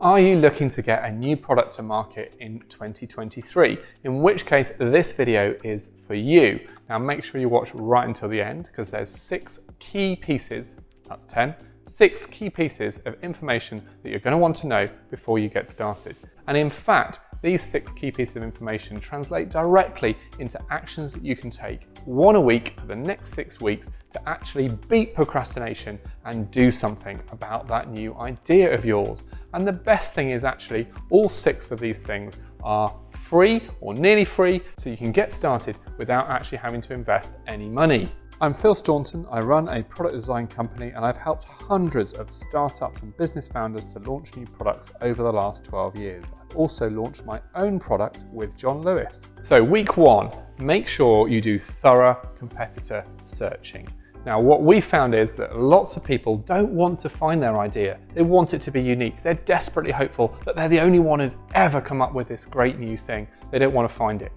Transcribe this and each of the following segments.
Are you looking to get a new product to market in 2023? In which case this video is for you. Now make sure you watch right until the end because there's 6 key pieces, that's 10, 6 key pieces of information that you're going to want to know before you get started. And in fact, these 6 key pieces of information translate directly into actions that you can take one a week for the next 6 weeks to actually beat procrastination and do something about that new idea of yours. And the best thing is actually all 6 of these things are free or nearly free, so you can get started without actually having to invest any money. I'm Phil Staunton, I run a product design company and I've helped hundreds of startups and business founders to launch new products over the last 12 years. I've also launched my own product with John Lewis. So week 1, make sure you do thorough competitor searching. Now what we found is that lots of people don't want to find their idea. They want it to be unique. They're desperately hopeful that they're the only one who's ever come up with this great new thing. They don't want to find it.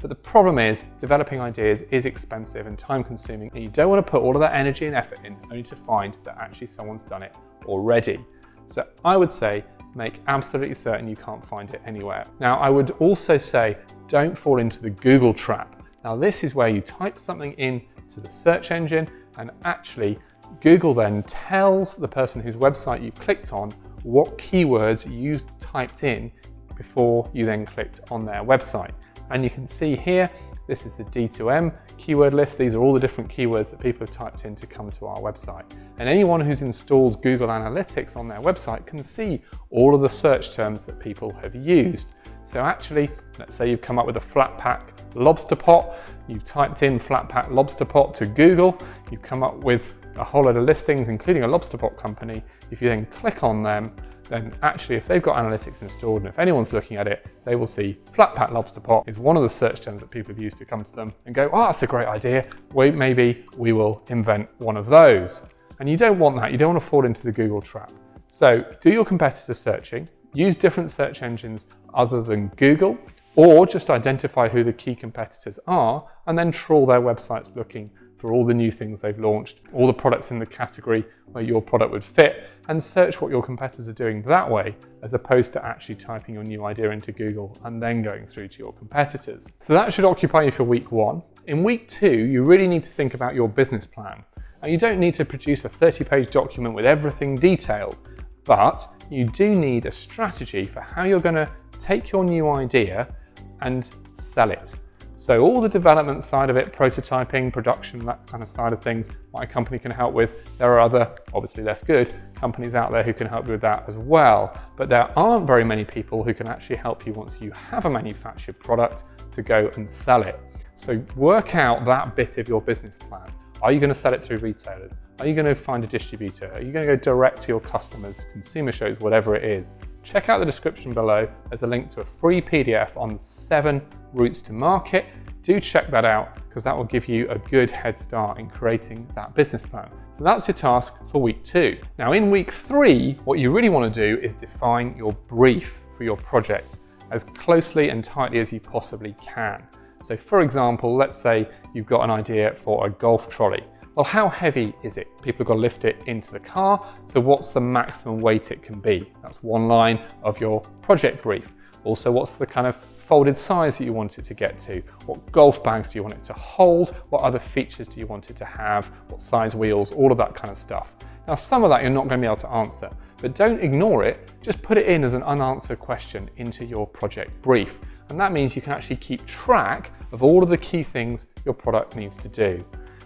But the problem is developing ideas is expensive and time consuming, and you don't want to put all of that energy and effort in only to find that actually someone's done it already. So I would say make absolutely certain you can't find it anywhere. Now I would also say don't fall into the Google trap. Now this is where you type something into the search engine and actually Google then tells the person whose website you clicked on what keywords you typed in before you then clicked on their website. And you can see here, this is the D2M keyword list. These are all the different keywords that people have typed in to come to our website. And anyone who's installed Google Analytics on their website can see all of the search terms that people have used. So actually, let's say you've come up with a flat pack lobster pot, you've typed in flat pack lobster pot to Google, you've come up with a whole load of listings, including a lobster pot company. If you then click on them, then actually if they've got analytics installed and if anyone's looking at it, they will see flat pack lobster pot is one of the search terms that people have used to come to them and go, oh, that's a great idea. Maybe we will invent one of those. And you don't want that. You don't want to fall into the Google trap. So do your competitor searching, use different search engines other than Google, or just identify who the key competitors are and then trawl their websites looking for all the new things they've launched, all the products in the category where your product would fit, and search what your competitors are doing that way, as opposed to actually typing your new idea into Google and then going through to your competitors. So that should occupy you for week 1. In week 2, you really need to think about your business plan. Now you don't need to produce a 30-page document with everything detailed, but you do need a strategy for how you're going to take your new idea and sell it. So all the development side of it, prototyping, production, that kind of side of things, my company can help with. There are other, obviously less good, companies out there who can help you with that as well. But there aren't very many people who can actually help you once you have a manufactured product to go and sell it. So work out that bit of your business plan. Are you going to sell it through retailers? Are you going to find a distributor? Are you going to go direct to your customers, consumer shows, whatever it is? Check out the description below. There's a link to a free PDF on 7 routes to market. Do check that out because that will give you a good head start in creating that business plan. So that's your task for week 2. Now in week 3, what you really want to do is define your brief for your project as closely and tightly as you possibly can. So for example, let's say you've got an idea for a golf trolley. Well, how heavy is it? People have got to lift it into the car. So what's the maximum weight it can be? That's one line of your project brief. Also, what's the kind of folded size that you want it to get to? What golf bags do you want it to hold? What other features do you want it to have? What size wheels? All of that kind of stuff. Now, some of that you're not going to be able to answer, but don't ignore it. Just put it in as an unanswered question into your project brief. And that means you can actually keep track of all of the key things your product needs to do.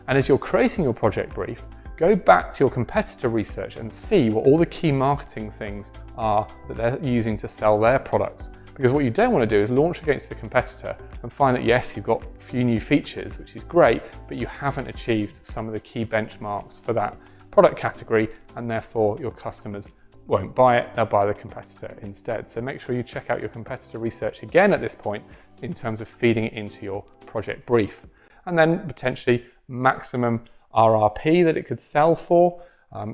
And as you're creating your project brief, go back to your competitor research and see what all the key marketing things are that they're using to sell their products. Because what you don't want to do is launch against a competitor and find that yes, you've got a few new features, which is great, but you haven't achieved some of the key benchmarks for that product category, and therefore your customers won't buy it, they'll buy the competitor instead. So make sure you check out your competitor research again at this point in terms of feeding it into your project brief. And then potentially maximum RRP that it could sell for.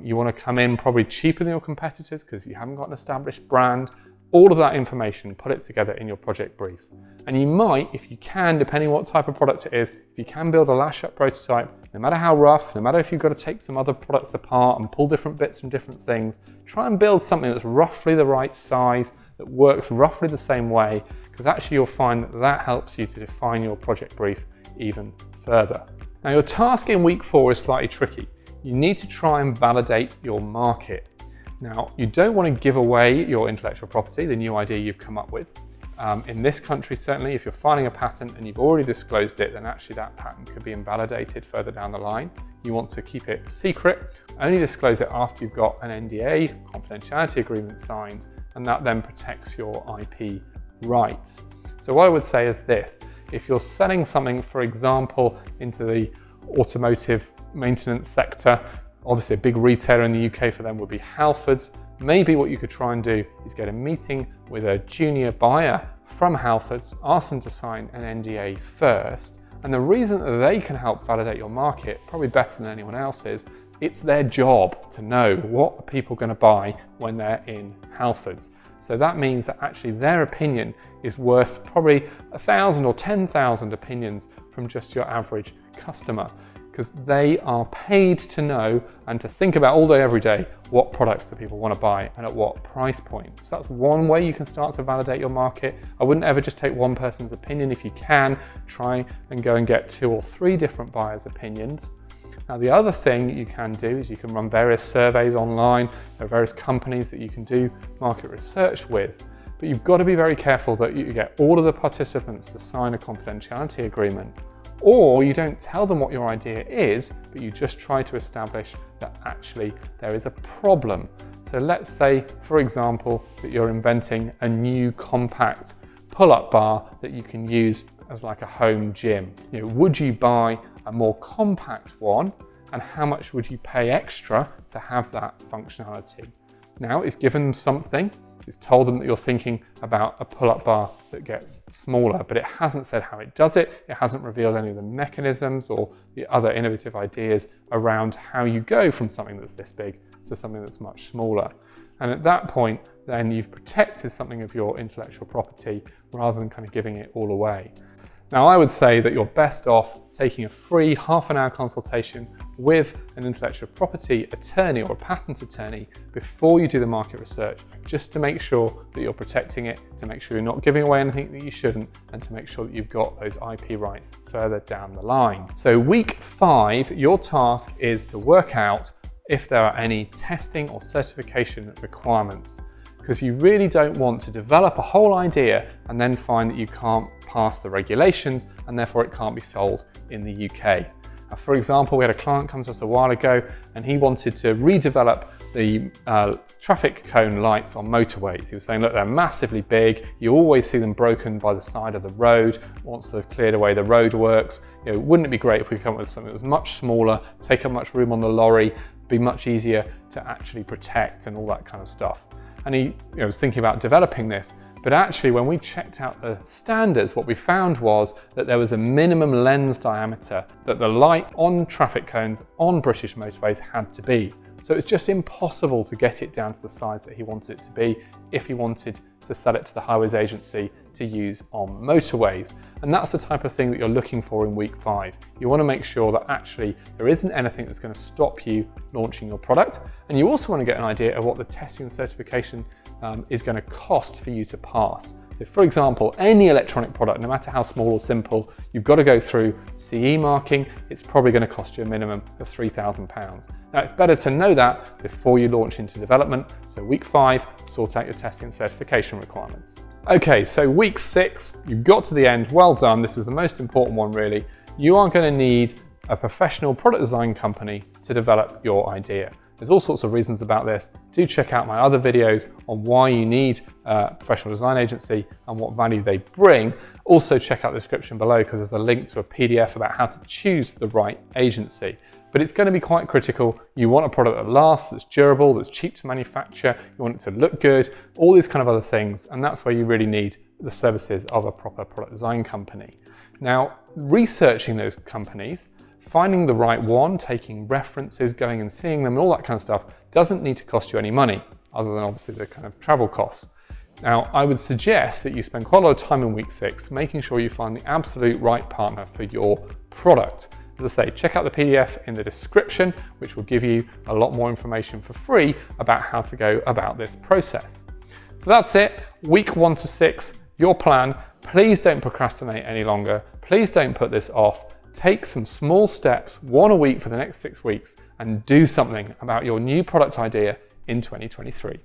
You want to come in probably cheaper than your competitors because you haven't got an established brand. all of that information, put it together in your project brief. And you might, if you can, depending on what type of product it is, if you can build a lash up prototype, no matter how rough, no matter if you've got to take some other products apart and pull different bits from different things, try and build something that's roughly the right size, that works roughly the same way, because actually you'll find that that helps you to define your project brief even further. Now your task in week 4 is slightly tricky. You need to try and validate your market. Now, you don't want to give away your intellectual property, the new idea you've come up with. In this country, certainly, if you're filing a patent and you've already disclosed it, then actually that patent could be invalidated further down the line. You want to keep it secret, only disclose it after you've got an NDA, confidentiality agreement signed, and that then protects your IP rights. So what I would say is this: if you're selling something, for example, into the automotive maintenance sector, obviously a big retailer in the UK for them would be Halfords. Maybe what you could try and do is get a meeting with a junior buyer from Halfords, ask them to sign an NDA first. And the reason that they can help validate your market, probably better than anyone else, is it's their job to know what are people going to buy when they're in Halfords. So that means that actually their opinion is worth probably 1,000 or 10,000 opinions from just your average customer, because they are paid to know and to think about all day, every day, what products do people want to buy and at what price point. So that's one way you can start to validate your market. I wouldn't ever just take one person's opinion. If you can, try and go and get 2 or 3 different buyers' opinions. Now, the other thing you can do is you can run various surveys online. There are various companies that you can do market research with, but you've got to be very careful that you get all of the participants to sign a confidentiality agreement. Or you don't tell them what your idea is, but you just try to establish that actually there is a problem. So let's say, for example, that you're inventing a new compact pull-up bar that you can use as like a home gym. You know, would you buy a more compact one, and how much would you pay extra to have that functionality? Now it's given them something. It's told them that you're thinking about a pull-up bar that gets smaller, but it hasn't said how it does it. It hasn't revealed any of the mechanisms or the other innovative ideas around how you go from something that's this big to something that's much smaller. And at that point, then you've protected something of your intellectual property rather than kind of giving it all away. Now, I would say that you're best off taking a free half-an-hour consultation with an intellectual property attorney or a patent attorney before you do the market research, just to make sure that you're protecting it, to make sure you're not giving away anything that you shouldn't, and to make sure that you've got those IP rights further down the line. So week 5, your task is to work out if there are any testing or certification requirements, because you really don't want to develop a whole idea and then find that you can't pass the regulations and therefore it can't be sold in the UK. For example, we had a client come to us a while ago and he wanted to redevelop the traffic cone lights on motorways. He was saying, look, they're massively big. You always see them broken by the side of the road. Once they've cleared away the roadworks, you know, wouldn't it be great if we could come up with something that was much smaller, take up much room on the lorry, be much easier to actually protect and all that kind of stuff. And he was thinking about developing this. But actually, when we checked out the standards, what we found was that there was a minimum lens diameter that the light on traffic cones on British motorways had to be. So it's just impossible to get it down to the size that he wanted it to be if he wanted to sell it to the Highways Agency to use on motorways. And that's the type of thing that you're looking for in week 5. You want to make sure that actually there isn't anything that's going to stop you launching your product. And you also want to get an idea of what the testing and certification is going to cost for you to pass. So for example, any electronic product, no matter how small or simple, you've got to go through CE marking. It's probably going to cost you a minimum of £3,000. Now it's better to know that before you launch into development. So week 5, sort out your testing and certification requirements. Okay, so week 6, you've got to the end. Well done. This is the most important one really. You are going to need a professional product design company to develop your idea. There's all sorts of reasons about this. Do check out my other videos on why you need a professional design agency and what value they bring. Also check out the description below because there's a link to a PDF about how to choose the right agency. But it's going to be quite critical. You want a product that lasts, that's durable, that's cheap to manufacture, you want it to look good, all these kind of other things, and that's where you really need the services of a proper product design company. Now, researching those companies, finding the right one, taking references, going and seeing them, and all that kind of stuff doesn't need to cost you any money, other than obviously the kind of travel costs. Now, I would suggest that you spend quite a lot of time in week 6 making sure you find the absolute right partner for your product. As I say, check out the PDF in the description, which will give you a lot more information for free about how to go about this process. So that's it, week 1 to 6, your plan. Please don't procrastinate any longer. Please don't put this off. Take some small steps, 1 a week for the next 6 weeks, and do something about your new product idea in 2023.